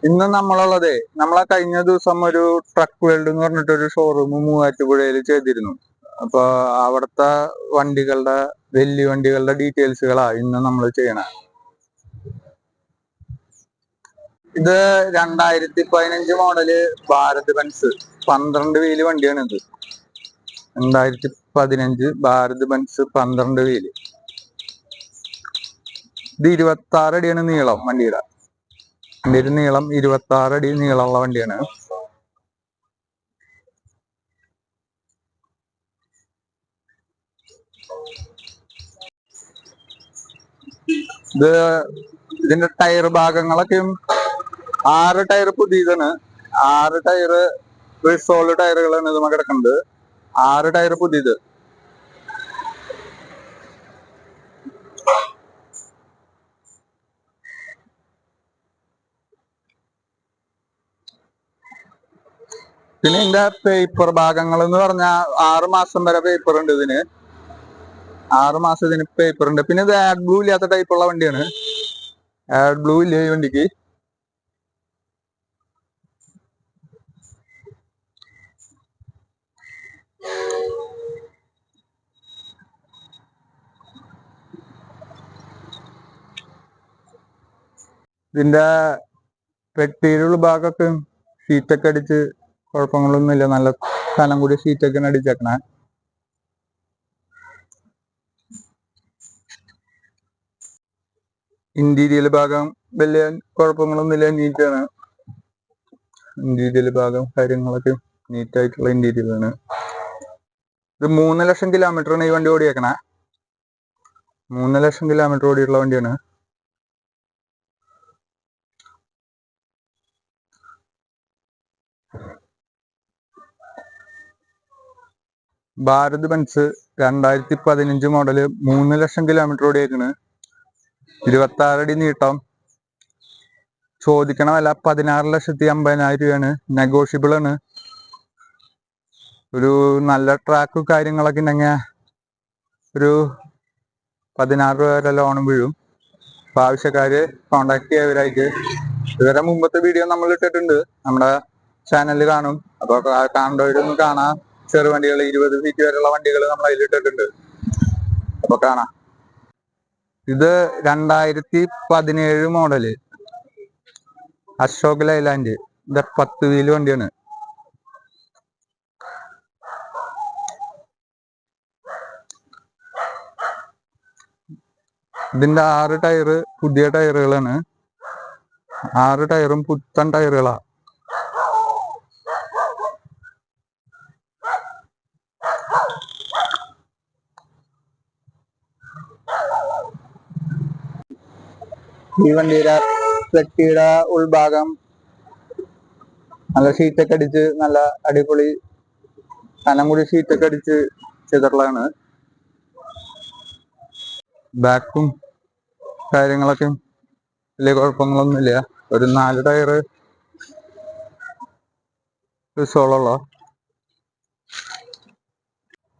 ഇന്ന് നമ്മളുള്ളതേ നമ്മളെ കഴിഞ്ഞ ദിവസം ഒരു ട്രക്ക് വേൾഡ് എന്ന് പറഞ്ഞിട്ടൊരു ഷോറൂം മൂവാറ്റുപുഴയിൽ ചെയ്തിരുന്നു. അപ്പൊ അവിടുത്തെ വണ്ടികളുടെ വലിയ വണ്ടികളുടെ ഡീറ്റെയിൽസുകളാ ഇന്ന് നമ്മൾ ചെയ്യണ. ഇത് 2015 മോഡല് ഭാരത് ബെൻസ് 12 വീല് വണ്ടിയാണ് ഇത്. 2015 ഭാരത് ബെൻസ് 12 വീല്. ഇത് 26 അടിയാണ് നീളം വണ്ടിയുടെ. വണ്ടിയുടെ നീളം 26 അടി നീളമുള്ള വണ്ടിയാണ്. ഇതിന്റെ ടയർ ഭാഗങ്ങളൊക്കെയും 6 ടയർ പുതിയതാണ്. 6 ടയർ റിസോൾവ് ടയറുകളാണ് ഇത് കിടക്കുന്നത്. 6 ടയർ പുതിയത്. പിന്നെ ഇതിന്റെ പേപ്പർ ഭാഗങ്ങൾ എന്ന് പറഞ്ഞാൽ 6 മാസം വരെ പേപ്പർ ഉണ്ട് ഇതിന്. 6 മാസം ഇതിന് പേപ്പർ ഉണ്ട്. പിന്നെ ഇത് ആഡ് ബ്ലൂ ഇല്ലാത്ത ടൈപ്പുള്ള വണ്ടിയാണ്. ആഡ് ബ്ലൂ ഇല്ല ഈ വണ്ടിക്ക്. ഇതിന്റെ പെട്ടിയുടെ ഉൾഭാഗമൊക്കെ ഷീറ്റൊക്കെ അടിച്ച് കുഴപ്പങ്ങളൊന്നുമില്ല. നല്ല കനം കൂടി ഷീറ്റൊക്കെ അടിച്ചേക്കണേ. ഇന്റീരിയൽ ഭാഗം വലിയ കുഴപ്പങ്ങളൊന്നുമില്ല, നീറ്റാണ്. ഇന്റീരിയൽ ഭാഗം കാര്യങ്ങളൊക്കെ നീറ്റായിട്ടുള്ള ഇന്റീരിയലാണ്. ഇത് 3 ലക്ഷം കിലോമീറ്ററാണ് ഈ വണ്ടി ഓടിയേക്കണേ. 3 ലക്ഷം കിലോമീറ്റർ ഓടിയുള്ള വണ്ടിയാണ്. ഭാരത് ബെൻസ് 2015 മോഡല് 3 ലക്ഷം കിലോമീറ്റർ ഓടിയേക്കണ്. 26 അടി നീട്ടം. ചോദിക്കണ വില 16,50,000 രൂപയാണ്. നെഗോഷ്യബിൾ ആണ്. ഒരു നല്ല ട്രാക്ക് കാര്യങ്ങളൊക്കെ ഉണ്ടെങ്കിൽ ഒരു 16 രൂപ വരെ ലോണും വീഴും. അപ്പൊ ആവശ്യക്കാര് കോണ്ടാക്ട് ചെയ്യവരായിട്ട്. ഇവരെ മുമ്പത്തെ വീഡിയോ നമ്മൾ ഇട്ടിട്ടുണ്ട്, നമ്മുടെ ചാനലിൽ കാണും. അപ്പൊ കാണേണ്ടവരൊന്ന് കാണാം. ചെറുവണ്ടികൾ 20 ഫീറ്റ് വരെയുള്ള വണ്ടികൾ നമ്മൾ അതിലിട്ടിട്ടുണ്ട്. അപ്പൊ കാണാം. ഇത് 2017 മോഡല് അശോക് ലൈലാൻഡ്. ഇത് 10 വീല് വണ്ടിയാണ്. ഇതിന്റെ 6 ടയറ് പുതിയ ടയറുകളാണ്. 6 ടയറും പുത്തൻ ടയറുകളാ. ഈ വണ്ടിയുടെ പെട്ടിയുടെ ഉൾഭാഗം നല്ല ഷീറ്റൊക്കെ അടിച്ച് നല്ല അടിപൊളി കനം കൂടി ഷീറ്റൊക്കെ അടിച്ച് ചെയ്തിട്ടുള്ളതാണ്. ബാക്കും കാര്യങ്ങളൊക്കെ വലിയ കുഴപ്പങ്ങളൊന്നുമില്ല. ഒരു 4 ടയറ് റിസോളുള്ള.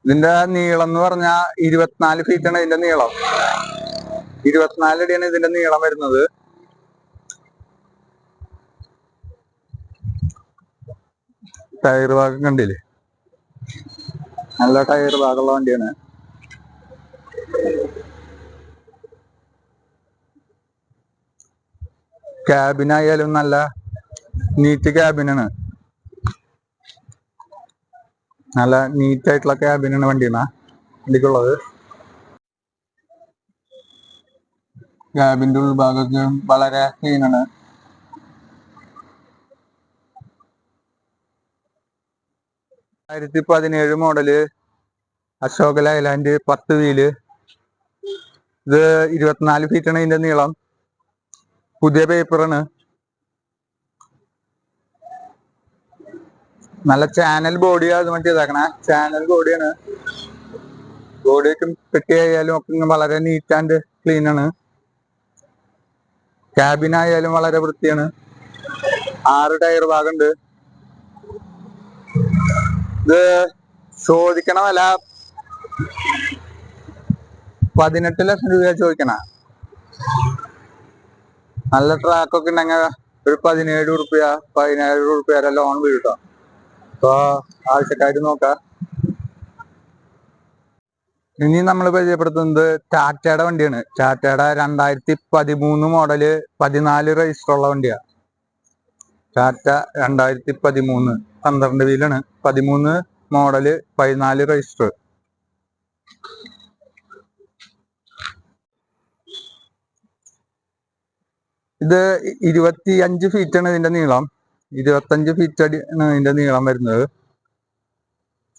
ഇതിന്റെ നീളം എന്ന് പറഞ്ഞാൽ 24 ഫീറ്റാണ് ഇതിന്റെ നീളം. 24 അടിയാണ് ഇതിന്റെ നീളം വരുന്നത്. ടയർ ഭാഗം കണ്ടില്ലേ, നല്ല ടയർ ഭാഗമുള്ള വണ്ടിയാണ്. ക്യാബിനായാലും നല്ല നീറ്റ് ക്യാബിനാണ്. നല്ല നീറ്റ് ആയിട്ടുള്ള ക്യാബിനാണ് വണ്ടിക്കുള്ളത്. ക്യാബിന്റെ ഉൾഭാഗമൊക്കെ വളരെ ക്ലീനാണ്. (2017 മോഡല് അശോക് ലൈലാൻഡ് 10 വീല്. ഇത് 24 ഫീറ്റാണ് ഇതിന്റെ നീളം. പുതിയ പേപ്പറാണ്. നല്ല ചാനൽ ബോഡിയാണ് മറ്റേ ഇതാക്കണേ. ചാനൽ ബോഡിയാണ്. ബോഡിയൊക്കെ പെട്ടിയായാലും ഒക്കെ വളരെ നീറ്റ് ആൻഡ് ക്ലീൻ ആണ്. ക്യാബിനായാലും വളരെ വൃത്തിയാണ്. 6 ടയർ ഭാഗമുണ്ട്. ഇത് ചോദിക്കണ വില 18 ലക്ഷം രൂപ ചോദിക്കണ. നല്ല ട്രാക്കൊക്കെ ഉണ്ടെങ്കിൽ ഒരു 17 വരെ ലോൺ വീഴട്ടോ. അപ്പൊ ആവശ്യക്കാര് നോക്കാം. ഇനി നമ്മൾ പരിചയപ്പെടുത്തുന്നത് ടാറ്റയുടെ വണ്ടിയാണ്. ടാറ്റയുടെ 2013 മോഡല് 14 രജിസ്റ്റർ ഉള്ള വണ്ടിയാണ്. ടാറ്റ 2013 12 വീലാണ്. 13 model 14 register. ഇത് 25 ഫീറ്റാണ് ഇതിന്റെ നീളം. 25 ഫീറ്റ് ആണ് ഇതിന്റെ നീളം വരുന്നത്.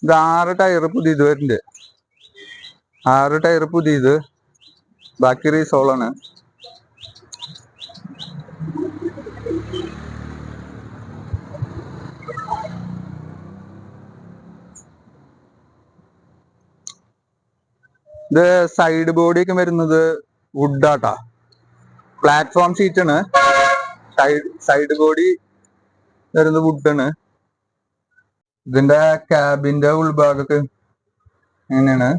ഇത് 6 ടയർ പുതിയത് വരുന്നുണ്ട്. 6 ടയർ പുതിയത്, ബാക്കി റീസോളാണ്. ഇത് സൈഡ് ബോഡി ഒക്കെ വരുന്നത് വുഡാട്ടാ. പ്ലാറ്റ്ഫോം ഷീറ്റ് ആണ്. സൈഡ് ബോഡി വരുന്നത് വുഡാണ്. ഇതിന്റെ ക്യാബിന്റെ ഉൾഭാഗത്ത് എങ്ങനെയാണ്.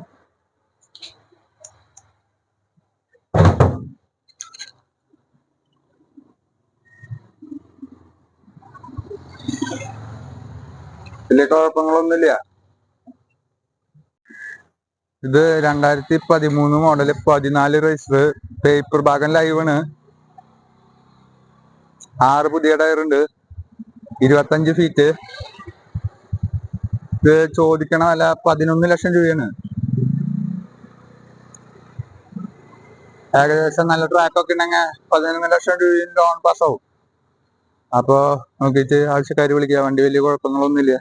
വലിയ കുഴപ്പങ്ങളൊന്നുമില്ല. ഇത് 2013 മോഡല് 14 രജിസ്റ്റർ. പേപ്പർ ഭാഗം ലൈവാണ്. 6 പുതിയ ടയർ ഉണ്ട്. 25 ഫീറ്റ്. ഇത് ചോദിക്കണ വില 11 ലക്ഷം രൂപയാണ്. ഏകദേശം നല്ല ട്രാക്കൊക്കെ ഉണ്ടെങ്കിൽ 11 ലക്ഷം രൂപയും ലോൺ പാസ്സാവും. അപ്പൊ നോക്കിയിട്ട് ആവശ്യക്കാര് വിളിക്കുക. വണ്ടി വലിയ കുഴപ്പങ്ങളൊന്നുമില്ല.